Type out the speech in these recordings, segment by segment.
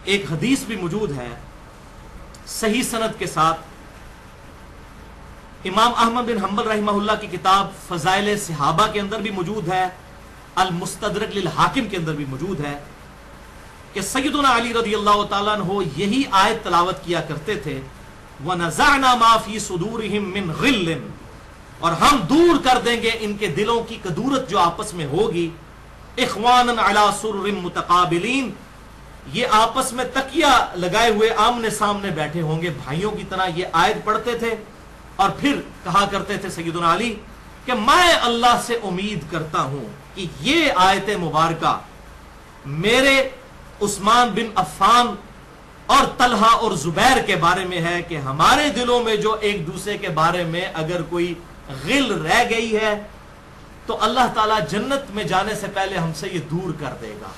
ایک حدیث بھی موجود ہے صحیح سند کے ساتھ، امام احمد بن حنبل رحمہ اللہ کی کتاب فضائل صحابہ کے اندر بھی موجود ہے، المستدرک للحاکم کے اندر بھی موجود ہے کہ سیدنا علی رضی اللہ تعالیٰ عنہ یہی آیت تلاوت کیا کرتے تھے، وَنَزَعْنَا مَا فِي صُدُورِهِم مِّن غِلٍّ، اور ہم دور کر دیں گے ان کے دلوں کی کدورت جو آپس میں ہوگی، اخواناً علی سرر متقابلین، یہ آپس میں تکیہ لگائے ہوئے آمنے سامنے بیٹھے ہوں گے بھائیوں کی طرح۔ یہ آیت پڑھتے تھے اور پھر کہا کرتے تھے سیدنا علی کہ میں اللہ سے امید کرتا ہوں کہ یہ آیت مبارکہ میرے عثمان بن عفان اور طلحہ اور زبیر کے بارے میں ہے کہ ہمارے دلوں میں جو ایک دوسرے کے بارے میں اگر کوئی غل رہ گئی ہے تو اللہ تعالیٰ جنت میں جانے سے پہلے ہم سے یہ دور کر دے گا۔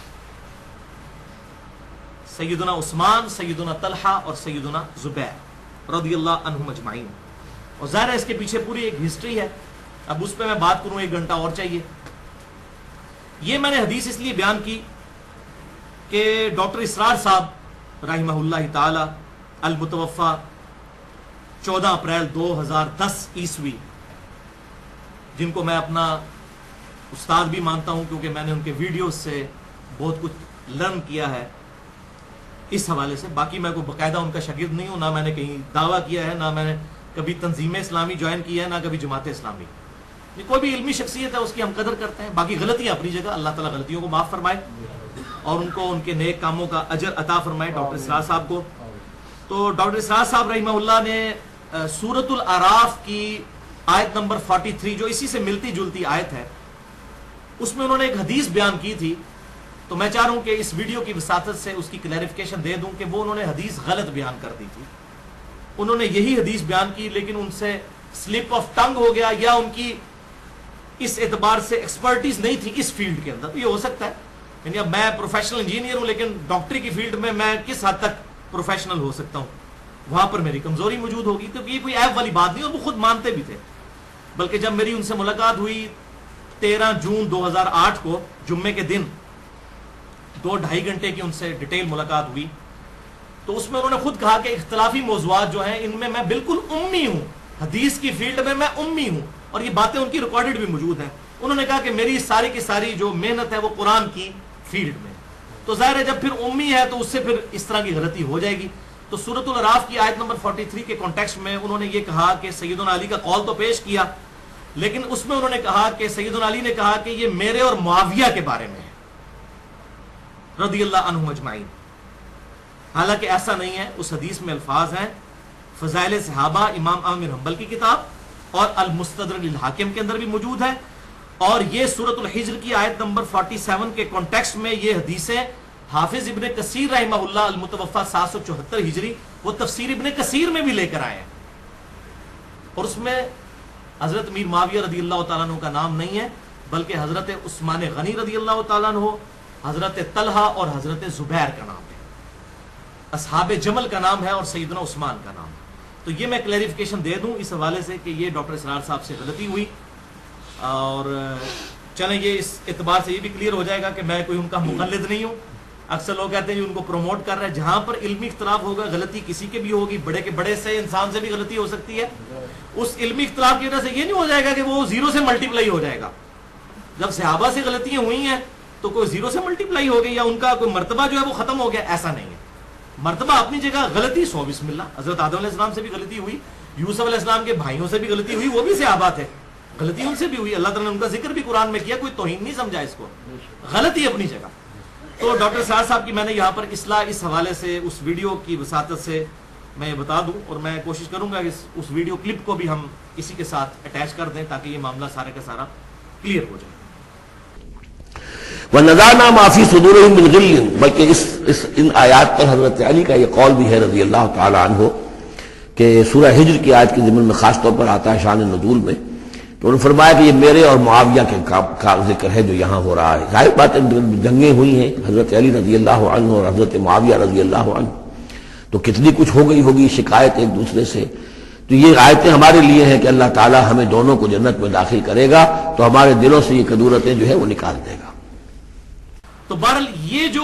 سیدنا عثمان، سیدنا طلحہ اور سیدنا زبیر رضی اللہ عنہم اجمعین۔ اور ظاہر ہے اس کے پیچھے پوری ایک ہسٹری ہے، اب اس پہ میں بات کروں 1 گھنٹہ اور چاہیے۔ یہ میں نے حدیث اس لیے بیان کی کہ ڈاکٹر اسرار صاحب رحمہ اللہ تعالی المتوفی 14 اپریل 2010 عیسوی، جن کو میں اپنا استاد بھی مانتا ہوں کیونکہ میں نے ان کے ویڈیوز سے بہت کچھ لرن کیا ہے اس حوالے سے، باقی میں کوئی باقاعدہ ان کا شاگرد نہیں ہوں، نہ میں نے کہیں دعویٰ کیا ہے، نہ میں نے کبھی تنظیم اسلامی جوائن کی ہے، نہ کبھی جماعت اسلامی۔ کوئی بھی علمی شخصیت ہے اس کی ہم قدر کرتے ہیں، باقی غلطیاں اپنی جگہ، اللہ تعالیٰ غلطیوں کو معاف فرمائے اور ان کو ان کے نیک کاموں کا اجر عطا فرمائے ڈاکٹر اسرار صاحب کو۔ تو ڈاکٹر اسرار صاحب رحمہ اللہ نے سورۃ الاعراف کی آیت نمبر 43 جو اسی سے ملتی جلتی آیت ہے، اس میں انہوں نے ایک حدیث بیان کی تھی، تو میں چاہ رہا ہوں کہ اس ویڈیو کی وساطت سے اس کی کلیریفیکیشن دے دوں کہ وہ انہوں نے حدیث غلط بیان کر دی تھی۔ انہوں نے یہی حدیث بیان کی لیکن ان سے سلپ آف ٹنگ ہو گیا، یا ان کی اس اعتبار سے ایکسپرٹیز نہیں تھی اس فیلڈ کے اندر۔ یہ ہو سکتا ہے، یعنی اب میں پروفیشنل انجینئر ہوں لیکن ڈاکٹری کی فیلڈ میں کس حد تک پروفیشنل ہو سکتا ہوں، وہاں پر میری کمزوری موجود ہوگی، کیونکہ یہ کوئی عیب والی بات نہیں اور وہ خود مانتے بھی تھے۔ بلکہ جب میری ان سے ملاقات ہوئی 13 جون 2008 کو جمعے کے دن، 2-2.5 گھنٹے کی ان سے ڈیٹیل ملاقات ہوئی، تو اس میں انہوں نے خود کہا کہ اختلافی موضوعات جو ہیں ان میں میں بالکل امی ہوں، حدیث کی فیلڈ میں میں امی ہوں، اور یہ باتیں ان کی ریکارڈڈ بھی موجود ہیں۔ انہوں نے کہا کہ میری ساری کی ساری جو محنت ہے وہ قرآن کی فیلڈ میں، تو ظاہر ہے جب پھر امی ہے تو اس سے پھر اس طرح کی غلطی ہو جائے گی۔ تو سورۃ الاعراف کی آیت نمبر 43 کے کانٹیکسٹ میں انہوں نے یہ کہا کہ سیدنا علی کا قول تو پیش کیا، لیکن اس میں انہوں نے کہا کہ سیدنا علی نے کہا کہ یہ میرے اور معاویہ کے بارے میں ہے رضی اللہ عنہم اجمعین۔ حالانکہ ایسا نہیں ہے، اس حدیث میں الفاظ ہیں فضائل صحابہ امام احمد بن حنبل کی کتاب اور المستدرک للحاکم کے اندر بھی موجود ہے، اور یہ سورۃ الحجر کی آیت نمبر 47 کے کانٹیکسٹ میں یہ حدیثیں حافظ ابن کثیر رحمہ اللہ المتوفی 774 ہجری وہ تفسیر ابن کثیر میں بھی لے کر آئے ہیں، اور اس میں حضرت امیر معاویہ رضی اللہ تعالیٰ عنہ کا نام نہیں ہے بلکہ حضرت عثمان غنی رضی اللہ تعالیٰ عنہ، حضرت طلحہ اور حضرت زبیر کا نام ہے، اصحاب جمل کا نام ہے اور سیدنا عثمان کا نام ہے۔ تو یہ میں کلیریفیکیشن دے دوں اس حوالے سے کہ یہ ڈاکٹر اسرار صاحب سے غلطی ہوئی، اور چلیں یہ اس اعتبار سے یہ بھی کلیئر ہو جائے گا کہ میں کوئی ان کا مقلد نہیں ہوں۔ اکثر لوگ کہتے ہیں ان کو پروموٹ کر رہے ہیں، جہاں پر علمی اختلاف ہوگا غلطی کسی کے بھی ہوگی، بڑے کے بڑے سے انسان سے بھی غلطی ہو سکتی ہے، اس علمی اختلاف کی وجہ سے یہ نہیں ہو جائے گا کہ وہ 0 سے ملٹیپلائی ہو جائے گا۔ جب صحابہ سے غلطیاں ہوئی ہیں تو کوئی 0 سے ملٹیپلائی ہو گئی یا ان کا کوئی مرتبہ جو ہے وہ ختم ہو گیا، ایسا نہیں ہے۔ مرتبہ اپنی جگہ، غلطی 100 بسم اللہ، حضرت آدم علیہ السلام سے بھی غلطی ہوئی، یوسف علیہ السلام کے بھائیوں سے بھی غلطی ہوئی، وہ بھی صحابہ تھے، غلطی ان سے بھی ہوئی، اللہ تعالیٰ نے ان کا ذکر بھی قرآن میں کیا، کوئی توہین نہیں سمجھا اس کو، غلطی اپنی جگہ۔ تو ڈاکٹر اسرار صاحب کی میں نے یہاں پر اصلاح اس حوالے سے اس ویڈیو کی وساطت سے میں یہ بتا دوں، اور میں کوشش کروں گا کہ اس ویڈیو کلپ کو بھی ہم اسی کے ساتھ اٹیچ کر دیں تاکہ یہ معاملہ سارے کا سارا کلیئر ہو جائے۔ وَنَزَعْنَا مَا فِي صُدُورِهِم مِّن غِلٍّ، بلکہ ان آیات پر حضرت علی کا یہ قول بھی ہے رضی اللہ تعالی عنہ کہ سورہ ہجر کی آیت کے ضمن میں خاص طور پر آتا ہے شان نزول میں، تو انہوں نے فرمایا کہ یہ میرے اور معاویہ کے کا ذکر ہے جو یہاں ہو رہا ہے۔ ظاہر بات ہے جنگیں ہوئی ہیں حضرت علی رضی اللہ عنہ اور حضرت معاویہ رضی اللہ عنہ، تو کتنی کچھ ہو گئی ہوگی شکایت ایک دوسرے سے، تو یہ آیتیں ہمارے لیے ہیں کہ اللہ تعالیٰ ہمیں دونوں کو جنت میں داخل کرے گا تو ہمارے دلوں سے یہ کدورتیں جو ہے وہ نکال دے گا۔ تو بہرحال یہ جو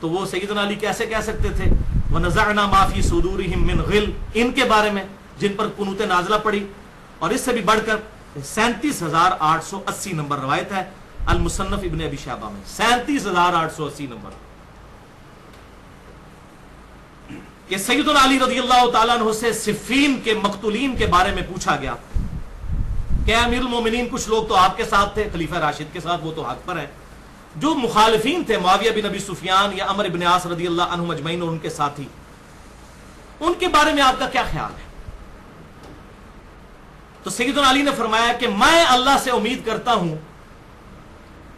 تو وہ سیدنا علی کیسے کہہ سکتے تھے وَنَزَعْنَا مَا فِي صُدُورِهِم مِّن غِلٍّ، ان کے بارے میں جن پر قنوت نازلہ پڑی؟ اور اس سے بھی بڑھ کر 37,880 نمبر روایت ہے المصنف ابن ابی شیبہ میں، 37,880 نمبر، کہ سیدنا علی رضی اللہ تعالیٰ عنہ سے صفین کے مقتولین کے بارے میں پوچھا گیا کہ امیر المومنین کچھ لوگ تو آپ کے ساتھ تھے، خلیفہ راشد کے ساتھ، وہ تو حق پر ہیں، جو مخالفین تھے معاویہ بن ابی سفیان یا عمرو بن عاص رضی اللہ عنہم اجمعین اور ان کے ساتھی، ان کے بارے میں آپ کا کیا خیال ہے؟ تو سیدنا علی نے فرمایا کہ میں اللہ سے امید کرتا ہوں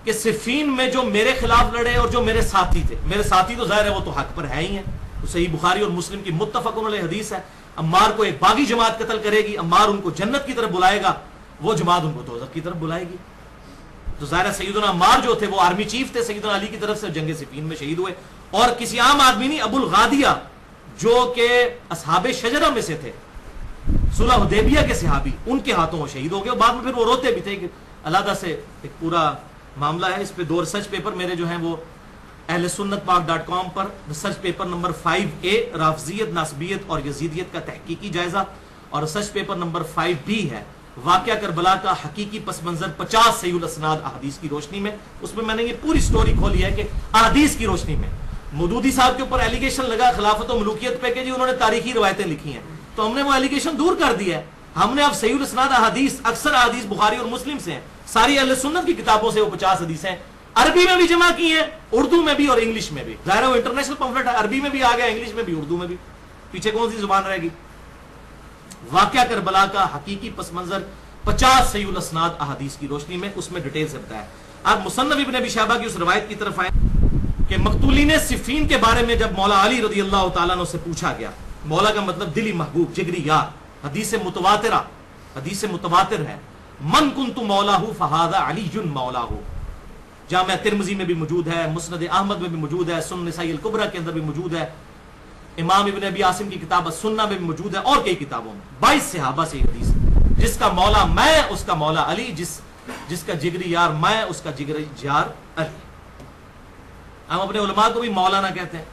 کہ صفین میں جو میرے خلاف لڑے اور جو میرے ساتھی تھے، میرے ساتھی تو ظاہر ہے وہ تو حق پر ہے ہی ہیں، تو صحیح بخاری اور مسلم کی متفق علیہ حدیث ہے، عمار کو ایک باغی جماعت قتل کرے گی، عمار ان کو جنت کی طرف بلائے گا، وہ جماعت ان کو دوزخ کی طرف بلائے گی۔ تو ظاہر سیدنا عمار جو تھے وہ آرمی چیف تھے سیدنا علی کی طرف سے، جنگ صفین میں شہید ہوئے، اور کسی عام آدمی نہیں، ابو الغادیہ جو کہ اصحاب شجرہ میں سے تھے، صلح حدیبیہ کے صحابی، ان کے ہاتھوں وہ شہید ہو گئے، اور بعد میں پھر وہ روتے بھی تھے کہ علیحدہ سے ایک پورا معاملہ ہے، اس پہ 2 ریسرچ پیپر میرے جو ہیں وہ اہل سنت پاک.com پر ریسرچ پیپر نمبر 5A رافضیت، ناسبیت اور یزیدیت کا تحقیقی جائزہ، اور ریسرچ پیپر نمبر 5B ہے واقعہ کربلا کا حقیقی پس منظر 50 صحیح الاسناد احادیث کی روشنی میں۔ اس میں نے یہ پوری سٹوری کھولی ہے کہ احادیث کی روشنی میں مودودی صاحب کے اوپر ایلیگیشن لگا خلافت و ملوکیت پہ کہ جی انہوں نے تاریخی روایتیں لکھی ہیں، تو ہم نے وہ ایلیگیشن دور کر دیا ہے، ہم نے اب صحیح الاسناد احادیث، اکثر احادیث بخاری اور مسلم سے ہیں، ساری اہل سنت کی کتابوں سے وہ 50 حدیثیں عربی میں بھی جمع کی ہیں، اردو میں بھی اور انگلش میں بھی، ظاہر ہے وہ انٹرنیشنل پمفلٹ ہے، عربی میں بھی آ گیا، انگلش میں بھی، اردو میں بھی، پیچھے کون سی زبان رہے گی؟ واقعہ کربلا کا حقیقی پس منظر 50 صحیح الاسناد احادیث کی روشنی میں، اس میں ڈیٹیل سے بتایا۔ آپ مصنف ابن ابی شیبہ کی اس روایت کی طرف آئیں کہ مقتولین صفین کے بارے میں جب مولا علی رضی اللہ تعالیٰ عنہ سے پوچھا گیا، مولا کا مطلب دلی محبوب، جگری یار، حدیث متواتر ہے، من کنت مولاہ فہذا علی مولاہ، جامع ترمذی میں بھی موجود ہے، مسند احمد میں بھی موجود ہے، سنن نسائی الکبریٰ کے اندر بھی موجود ہے، امام ابن ابی عاصم کی کتاب السنہ میں بھی موجود ہے، اور کئی کتابوں میں 22 صحابہ سے حدیث، جس کا مولا میں اس کا مولا علی، جس کا جگری یار میں اس کا جگری یار علی۔ ہم اپنے علماء کو بھی مولانا کہتے ہیں،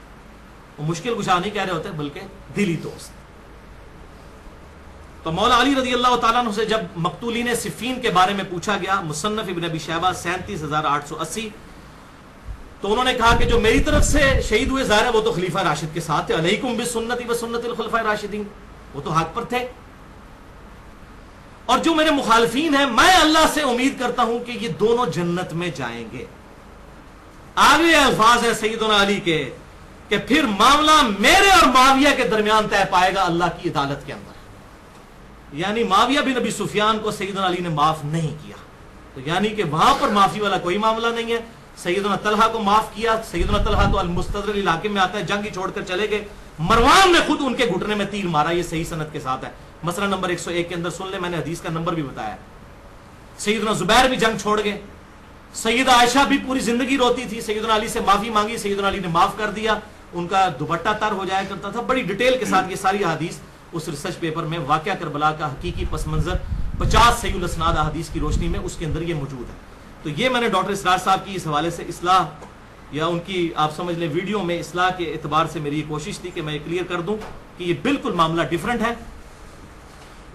وہ مشکل کشا نہیں کہہ رہے ہوتے بلکہ دلی دوست۔ تو مولا علی رضی اللہ تعالیٰ عنہ سے جب مقتولین صفین کے بارے میں پوچھا گیا، مصنف ابن ابی شیبہ 37,880، تو انہوں نے کہا کہ جو میری طرف سے شہید ہوئے ظاہر ہے وہ تو خلیفہ راشد کے ساتھ تھے، علیکم بسنتی وسنت الخلفاء الراشدین، وہ تو حق پر تھے، اور جو میرے مخالفین ہیں میں اللہ سے امید کرتا ہوں کہ یہ دونوں جنت میں جائیں گے۔ آگے الفاظ ہے سیدنا علی کے کہ پھر معاملہ میرے اور معاویہ کے درمیان طے پائے گا اللہ کی عدالت کے اندر، یعنی معاویہ بن ابی سفیان کو سیدنا علی نے معاف نہیں کیا، تو یعنی کہ وہاں پر معافی والا کوئی معاملہ نہیں ہے۔ سیدنا طلحہ کو معاف کیا، سیدنا طلحہ تو المستدرک علاقے میں آتا ہے، جنگ ہی چھوڑ کر چلے گئے، مروان نے خود ان کے گھٹنے میں تیر مارا، یہ صحیح سند کے ساتھ ہے، مسئلہ نمبر 101 کے اندر سن لیں، میں نے حدیث کا نمبر بھی بتایا۔ سیدنا زبیر بھی جنگ چھوڑ گئے، سیدہ عائشہ بھی پوری زندگی روتی تھی، سیدنا علی سے معافی مانگی، سیدنا علی نے معاف کر دیا، ان کا دوپٹہ تر ہو جایا کرتا تھا، بڑی ڈیٹیل کے ساتھ یہ ساری حدیث اس ریسرچ پیپر میں واقعہ کربلا کا حقیقی پس منظر 50 صحیح الاسناد احادیث کی روشنی میں اس کے اندر یہ موجود ہے۔ تو یہ میں نے ڈاکٹر اسرار صاحب کی اس حوالے سے اصلاح یا ان کی آپ سمجھ لیں ویڈیو میں اصلاح کے اعتبار سے میری یہ کوشش تھی کہ میں کلیئر کر دوں کہ یہ بالکل معاملہ ڈیفرنٹ ہے۔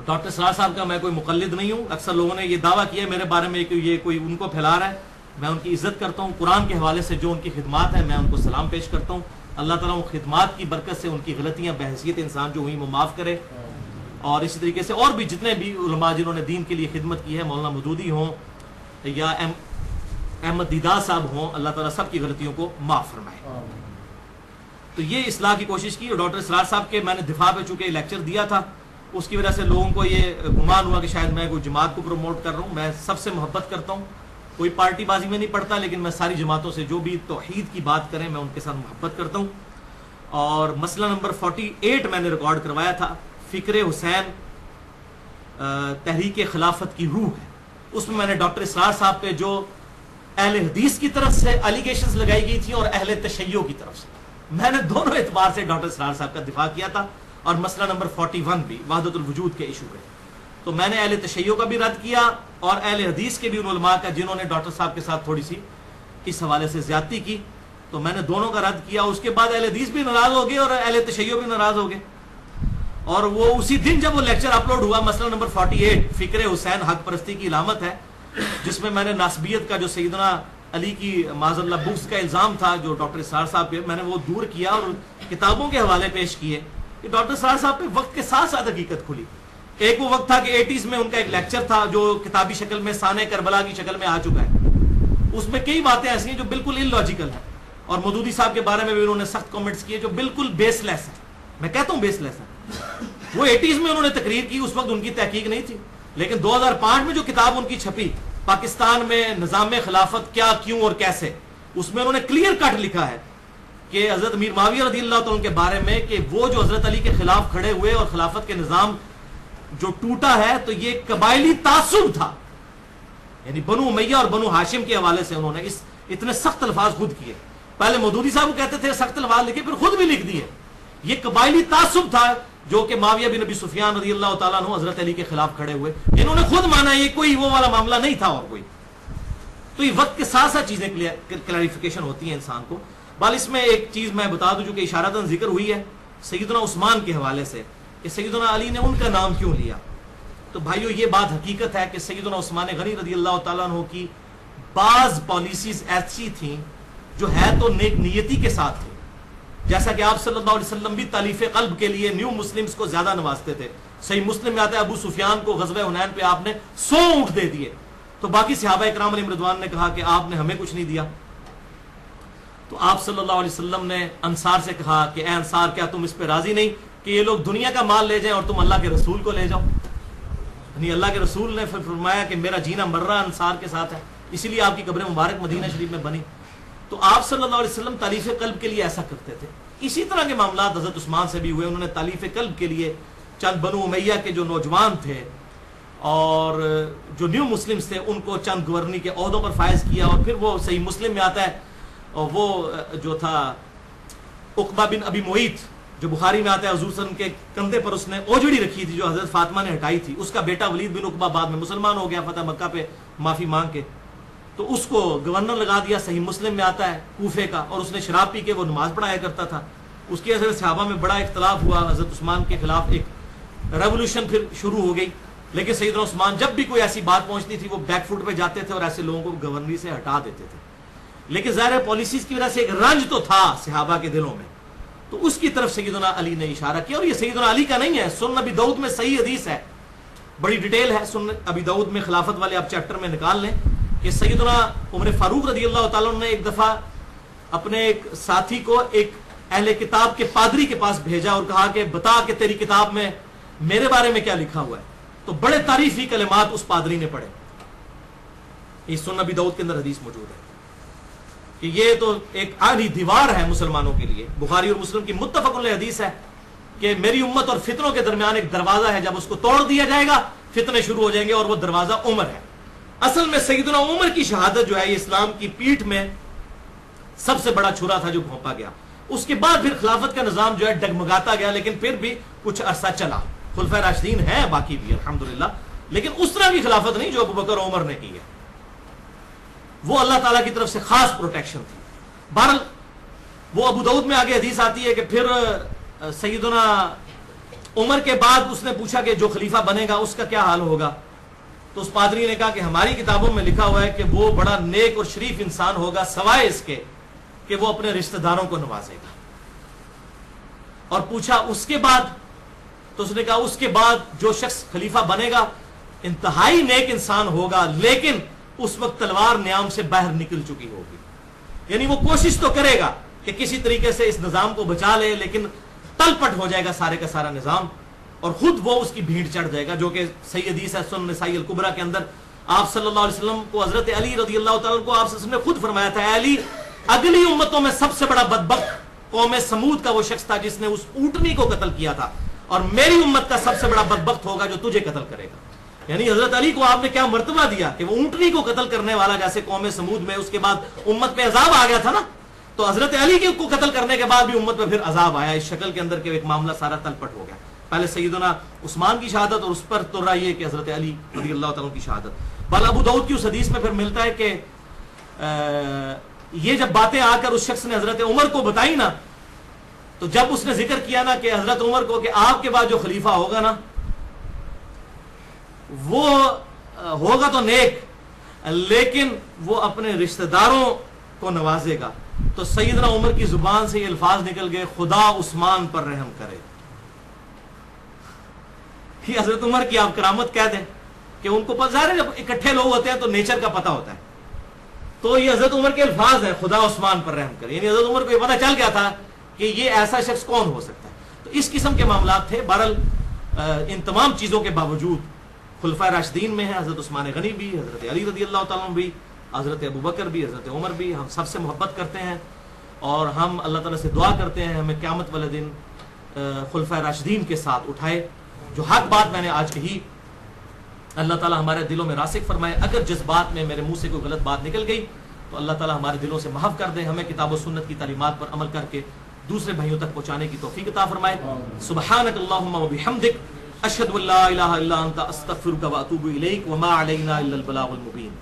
ڈاکٹر اسرار صاحب کا میں کوئی مقلد نہیں ہوں، اکثر لوگوں نے یہ دعویٰ کیا ہے میرے بارے میں کہ یہ کوئی ان کو پھیلا رہا ہے، میں ان کی عزت کرتا ہوں، قرآن کے حوالے سے جو ان کی خدمات ہیں میں ان کو سلام پیش کرتا ہوں، اللہ تعالیٰ ان خدمات کی برکت سے ان کی غلطیاں بحیثیت انسان جو ہوئی وہ معاف کرے، اور اسی طریقے سے اور بھی جتنے بھی علماء جنہوں نے دین کے لیے خدمت کی ہے، مولانا مودودی ہوں یا احمد دیدار صاحب ہوں، اللہ تعالیٰ سب کی غلطیوں کو معاف فرمائے۔ تو یہ اصلاح کی کوشش کی، اور ڈاکٹر اسرار صاحب کے میں نے دفاع پہ چونکہ لیکچر دیا تھا، اس کی وجہ سے لوگوں کو یہ گمان ہوا کہ شاید میں کوئی جماعت کو پروموٹ کر رہا ہوں۔ میں سب سے محبت کرتا ہوں، کوئی پارٹی بازی میں نہیں پڑتا، لیکن میں ساری جماعتوں سے جو بھی توحید کی بات کریں میں ان کے ساتھ محبت کرتا ہوں۔ اور مسئلہ نمبر 48 میں نے ریکارڈ کروایا تھا، فکر حسین تحریک خلافت کی روح ہے، اس میں نے ڈاکٹر اسرار صاحب پہ جو اہل حدیث کی طرف سے الیگیشنز لگائی گئی تھی اور اہل تشیع کی طرف سے، میں نے دونوں اعتبار سے ڈاکٹر اسرار صاحب کا دفاع کیا تھا، اور مسئلہ نمبر 41 بھی وحدت الوجود کے ایشو پہ، تو میں نے اہل تشیع کا بھی رد کیا اور اہل حدیث کے بھی ان علماء کا جنہوں نے ڈاکٹر صاحب کے ساتھ تھوڑی سی اس حوالے سے زیادتی کی، تو میں نے دونوں کا رد کیا. اس کے بعد اہل حدیث بھی ناراض ہو گئے اور اہل تشیع بھی ناراض ہو گئے. اور وہ اسی دن جب وہ لیکچر اپلوڈ ہوا, مسئلہ نمبر 48 فکر حسین حق پرستی کی علامت ہے, جس میں نے ناسبیت کا جو سیدنا علی کی معاذ اللہ بغض کا الزام تھا جو ڈاکٹر اسرار صاحب پہ, میں نے وہ دور کیا اور کتابوں کے حوالے پیش کیے کہ ڈاکٹر اسرار صاحب پہ وقت کے ساتھ ساتھ حقیقت کھلی. ایک وہ وقت تھا کہ 80s میں ان کا ایک لیکچر تھا جو کتابی شکل میں سانح کربلا کی شکل میں آ چکا ہے. اس میں کئی باتیں ایسی ہیں جو بالکل ان لاجیکل ہیں, اور مودودی صاحب کے بارے میں بھی انہوں نے سخت کامنٹس کیے جو بالکل بیس لیس ہیں. میں کہتا ہوں بیس لیس ہے. وہ 80s میں انہوں نے تقریر کی, اس وقت ان کی تحقیق نہیں تھی, لیکن 2005 میں جو کتاب ان کی چھپی پاکستان میں نظام خلافت کیا, کیوں اور کیسے, اس میں انہوں نے کلیئر کٹ لکھا ہے کہ حضرت امیر معاویہ رضی اللہ تعالیٰ کے بارے میں کہ وہ جو حضرت علی کے خلاف کھڑے ہوئے اور خلافت کے نظام جو ٹوٹا ہے تو یہ قبائلی تعصب تھا. یعنی بنو امیہ اور بنو ہاشم کے حوالے سے انہوں نے اتنے سخت الفاظ خود کیے. پہلے مودودی صاحب کہتے تھے سخت الفاظ لکھے, پھر خود بھی لکھ دیے. یہ قبائلی تعصب تھا جو کہ معاویہ بن ابی سفیان رضی اللہ تعالیٰ عنہ حضرت علی کے خلاف کھڑے ہوئے. انہوں نے خود مانا یہ کوئی وہ والا معاملہ نہیں تھا اور کوئی. تو یہ وقت کے ساتھ ساتھ چیزیں کلیریفیکیشن ہوتی ہیں انسان کو. بال اس میں ایک چیز میں بتا دوں جو کہ اشارتاً ذکر ہوئی ہے سیدنا عثمان کے حوالے سے کہ سیدنا علی نے ان کا نام کیوں لیا. تو بھائیو یہ بات حقیقت ہے کہ سیدنا عثمان غنی رضی اللہ تعالیٰ عنہ کی بعض پالیسیز ایسی تھیں جو ہے تو نیک نیتی کے ساتھ تھی. جیسا کہ آپ صلی اللہ علیہ وسلم بھی تالیف قلب کے لیے نیو مسلمز کو زیادہ نوازتے تھے. صحیح مسلم میں آتا ہے ابو سفیان کو غزوہ حنین پہ آپ نے 100 اونٹ دے دیے, تو باقی صحابہ اکرام علیہم رضوان نے کہا کہ آپ نے ہمیں کچھ نہیں دیا. تو آپ صلی اللہ علیہ وسلم نے انصار سے کہا کہ اے انصار کیا تم اس پہ راضی نہیں کہ یہ لوگ دنیا کا مال لے جائیں اور تم اللہ کے رسول کو لے جاؤ. یعنی اللہ کے رسول نے پھر فرمایا کہ میرا جینا مرنا انصار کے ساتھ ہے, اسی لیے آپ کی قبر مبارک مدینہ شریف میں بنی. تو آپ صلی اللہ علیہ وسلم تالیف قلب کے لیے ایسا کرتے تھے. اسی طرح کے معاملات حضرت عثمان سے بھی ہوئے. انہوں نے تالیف قلب کے لیے چند بنو امیہ کے جو نوجوان تھے اور جو نیو مسلمز تھے ان کو چند گورنی کے عہدوں پر فائز کیا. اور پھر وہ صحیح مسلم میں آتا ہے, اور وہ جو تھا عقبہ بن ابی معیط جو بخاری میں آتا ہے, حضور صلی اللہ علیہ وسلم کے کندھے پر اس نے اوجڑی رکھی تھی جو حضرت فاطمہ نے ہٹائی تھی. اس کا بیٹا ولید بن عقبہ بعد میں مسلمان ہو گیا فتح مکہ پہ معافی مانگ کے, تو اس کو گورنر لگا دیا. صحیح مسلم میں آتا ہے کوفے کا, اور اس نے شراب پی کے وہ نماز پڑھایا کرتا تھا. اس کی وجہ سے صحابہ میں بڑا اختلاف ہوا, حضرت عثمان کے خلاف ایک ریولوشن پھر شروع ہو گئی. لیکن سیدنا عثمان جب بھی کوئی ایسی بات پہنچتی تھی وہ بیک فوٹ پہ جاتے تھے اور ایسے لوگوں کو گورنری سے ہٹا دیتے تھے. لیکن ظاہر پالیسیز کی وجہ سے ایک رنج تو تھا صحابہ کے دلوں میں, تو اس کی طرف سیدنا علی نے اشارہ کیا. اور یہ سیدنا علی کا نہیں ہے, سنن ابی داؤد میں صحیح حدیث ہے, بڑی ڈیٹیل ہے سنن ابی داؤد میں, خلافت والے آپ چیپٹر میں نکال لیں کہ سیدنا عمر فاروق رضی اللہ تعالیٰ نے ایک دفعہ اپنے ایک ساتھی کو ایک اہل کتاب کے پادری کے پاس بھیجا اور کہا کہ بتا کہ تیری کتاب میں میرے بارے میں کیا لکھا ہوا ہے. تو بڑے تعریفی کلمات اس پادری نے پڑھے. یہ سنن ابی داؤد کے اندر حدیث موجود ہے کہ یہ تو ایک آڑھی دیوار ہے مسلمانوں کے لیے. بخاری اور مسلم کی متفق علیہ حدیث ہے کہ میری امت اور فتنوں کے درمیان ایک دروازہ ہے, جب اس کو توڑ دیا جائے گا فتنے شروع ہو جائیں گے, اور وہ دروازہ عمر ہے. اصل میں سیدنا عمر کی شہادت جو ہے یہ اسلام کی پیٹھ میں سب سے بڑا چھرا تھا جو گھونپا گیا. اس کے بعد پھر خلافت کا نظام جو ہے ڈگمگاتا گیا, لیکن پھر بھی کچھ عرصہ چلا. خلفائے راشدین ہیں باقی بھی الحمدللہ, لیکن اس طرح کی خلافت نہیں جو ابوبکر اور عمر نے کی ہے. وہ اللہ تعالیٰ کی طرف سے خاص پروٹیکشن تھی. بہرحال وہ ابو داؤد میں آگے حدیث آتی ہے کہ پھر سیدنا عمر کے بعد اس نے پوچھا کہ جو خلیفہ بنے گا اس کا کیا حال ہوگا. تو اس پادری نے کہا کہ ہماری کتابوں میں لکھا ہوا ہے کہ وہ بڑا نیک اور شریف انسان ہوگا, سوائے اس کے کہ وہ اپنے رشتہ داروں کو نوازے گا. اور پوچھا اس کے بعد, تو اس نے کہا اس کے بعد جو شخص خلیفہ بنے گا انتہائی نیک انسان ہوگا, لیکن اس وقت تلوار نیام سے باہر نکل چکی ہوگی. یعنی وہ کوشش تو کرے گا کہ کسی طریقے سے اس نظام کو بچا لے, لیکن تل پٹ ہو جائے گا سارے کا سارا نظام, اور خود وہ اس کی بھیڑ چڑھ جائے گا. جو کہ صحیح حدیث ہے سنن نسائی الکبریٰ کے اندر, آپ صلی اللہ علیہ وسلم کو حضرت علی رضی اللہ تعالیٰ کو آپ صلی اللہ علیہ وسلم نے خود فرمایا تھا, علی اگلی امتوں میں سب سے بڑا بدبخت قوم سمود کا وہ شخص تھا جس نے اس اونٹنی کو قتل کیا تھا, اور میری امت کا سب سے بڑا بدبخت ہوگا جو تجھے قتل کرے گا. یعنی حضرت علی کو آپ نے کیا مرتبہ دیا کہ وہ اونٹنی کو قتل کرنے والا, جیسے قوم سمود میں اس کے بعد امت پہ عذاب آ گیا تھا نا, تو حضرت علی کو قتل کرنے کے بعد بھی امت پہ پھر عذاب آیا اس شکل کے اندر کہ ایک معاملہ سارا تلپٹ ہو گیا. پہلے سیدنا عثمان کی شہادت اور اس پر تو رہا یہ کہ حضرت علی رضی اللہ تعالیٰ کی شہادت. بل ابو داؤد کی اس حدیث میں پھر ملتا ہے کہ یہ جب باتیں آ کر اس شخص نے حضرت عمر کو بتائی نا، تو جب اس نے ذکر کیا نا کہ حضرت عمر کو کہ آپ کے بعد جو خلیفہ ہوگا نا وہ ہوگا تو نیک، لیکن وہ اپنے رشتہ داروں کو نوازے گا، تو سیدنا عمر کی زبان سے یہ الفاظ نکل گئے، خدا عثمان پر رحم کرے۔ یہ حضرت عمر کی آپ کرامت کہہ دیں کہ ان کو پتہ ہے، جب اکٹھے لوگ ہوتے ہیں تو نیچر کا پتہ ہوتا ہے، تو یہ حضرت عمر کے الفاظ ہیں، خدا عثمان پر رحم کرے، یعنی حضرت عمر کو یہ پتہ چل گیا تھا کہ یہ ایسا شخص کون ہو سکتا ہے۔ تو اس قسم کے معاملات تھے۔ بہرحال ان تمام چیزوں کے باوجود خلفائے راشدین میں ہیں حضرت عثمان غنی بھی، حضرت علی رضی اللہ تعالیٰ عنہ بھی، حضرت ابو بکر بھی، حضرت عمر بھی، ہم سب سے محبت کرتے ہیں اور ہم اللہ تعالیٰ سے دعا کرتے ہیں ہمیں قیامت والے دن خلفائے راشدین کے ساتھ اٹھائے۔ جو حق بات میں نے آج کہی اللہ تعالیٰ ہمارے دلوں میں راسخ فرمائے، اگر جس بات میں میرے منہ سے کوئی غلط بات نکل گئی تو اللہ تعالیٰ ہمارے دلوں سے محو کر دے، ہمیں کتاب و سنت کی تعلیمات پر عمل کر کے دوسرے بھائیوں تک پہنچانے کی توفیق عطا فرمائے۔ سبحانک اللہم و بحمدک، اشہد ان لا الہ الا انت، استغفرک و اتوب الیک، وما علینا الا البلاغ المبین۔